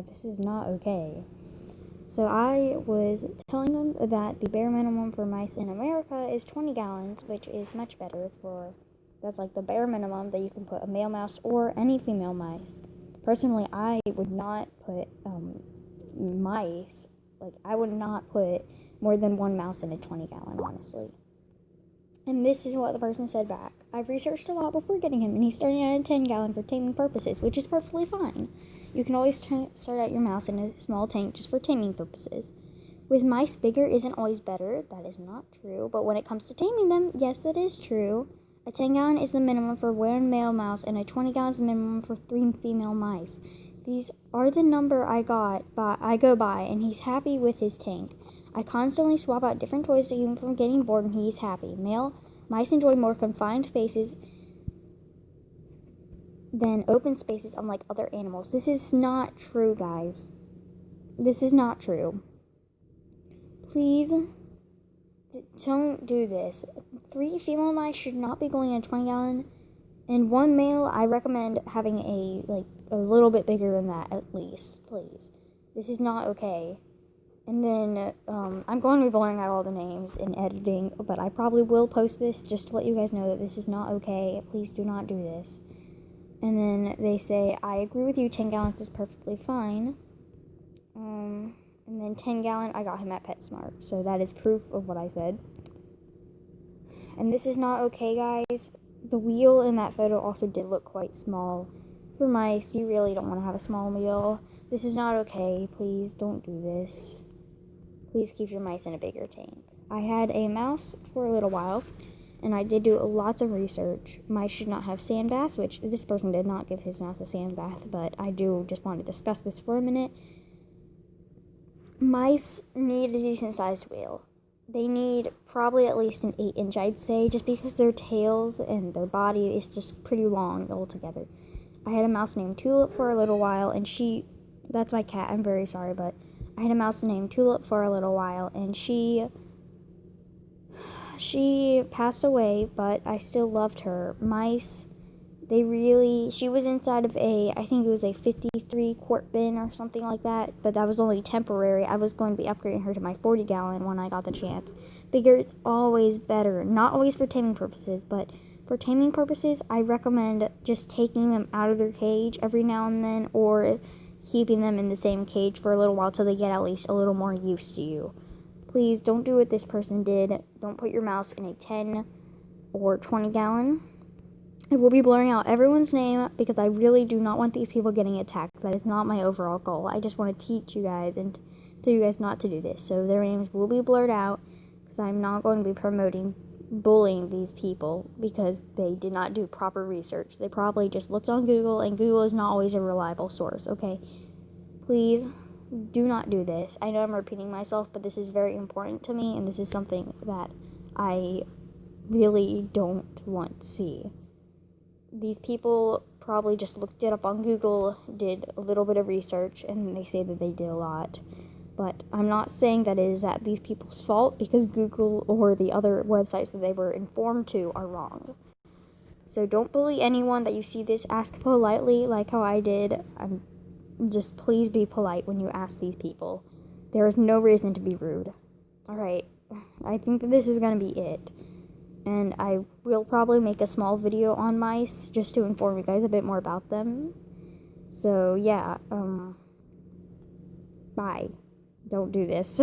This is not okay. So I was telling them that the bare minimum for mice in America is 20 gallons, which is much better that's like the bare minimum that you can put a male mouse or any female mice. Personally, I would not put mice, I would not put more than one mouse in a 20 gallon, honestly. And this is what the person said back. I've researched a lot before getting him, and he's starting at a 10 gallon for taming purposes, which is perfectly fine. You can always start out your mouse in a small tank just for taming purposes. With mice, bigger isn't always better. That is not true. But when it comes to taming them, yes, that is true. A 10 gallon is the minimum for one male mouse, and a 20 gallon is the minimum for 3 female mice. These are the number I go by, and he's happy with his tank. I constantly swap out different toys to keep him from getting bored, and he's happy. Male mice enjoy more confined spaces than open spaces, unlike other animals. This is not true, guys. This is not true. Please don't do this. 3 female mice should not be going in a 20 gallon. And 1 male, I recommend having a little bit bigger than that at least, please. This is not okay. And then I'm going to be blurring out all the names in editing, but I probably will post this just to let you guys know that this is not okay. Please do not do this. And then they say, I agree with you, 10 gallons is perfectly fine. And then 10 gallon, I got him at PetSmart. So that is proof of what I said. And this is not okay, guys. The wheel in that photo also did look quite small. For mice, you really don't want to have a small wheel. This is not okay. Please don't do this. Please keep your mice in a bigger tank. I had a mouse for a little while, and I did do lots of research. Mice should not have sand baths, which this person did not give his mouse a sand bath, but I do just want to discuss this for a minute. Mice need a decent sized wheel. They need probably at least an 8-inch, I'd say, just because their tails and their body is just pretty long altogether. I had a mouse named Tulip for a little while, and that's my cat, I'm very sorry, but I had a mouse named Tulip for a little while, and she passed away, but I still loved her. Mice, she was inside of I think it was a 53 quart bin or something like that, but that was only temporary. I was going to be upgrading her to my 40 gallon when I got the chance. Bigger is always better, not always for taming purposes, but for taming purposes, I recommend just taking them out of their cage every now and then, or keeping them in the same cage for a little while till they get at least a little more used to you. Please don't do what this person did. Don't put your mouse in a 10 or 20 gallon. I will be blurring out everyone's name because I really do not want these people getting attacked. That is not my overall goal. I just want to teach you guys and tell you guys not to do this. So their names will be blurred out because I'm not going to be promoting bullying these people because they did not do proper research. They probably just looked on Google, and Google is not always a reliable source, okay? Please do not do this. I know I'm repeating myself, but this is very important to me, and this is something that I really don't want to see. These people probably just looked it up on Google, did a little bit of research, and they say that they did a lot. But I'm not saying that it is at these people's fault, because Google or the other websites that they were informed to are wrong. So don't bully anyone that you see this. Ask politely, like how I did. Just please be polite when you ask these people. There is no reason to be rude. Alright, I think that this is going to be it. And I will probably make a small video on mice just to inform you guys a bit more about them. So yeah, bye. Don't do this.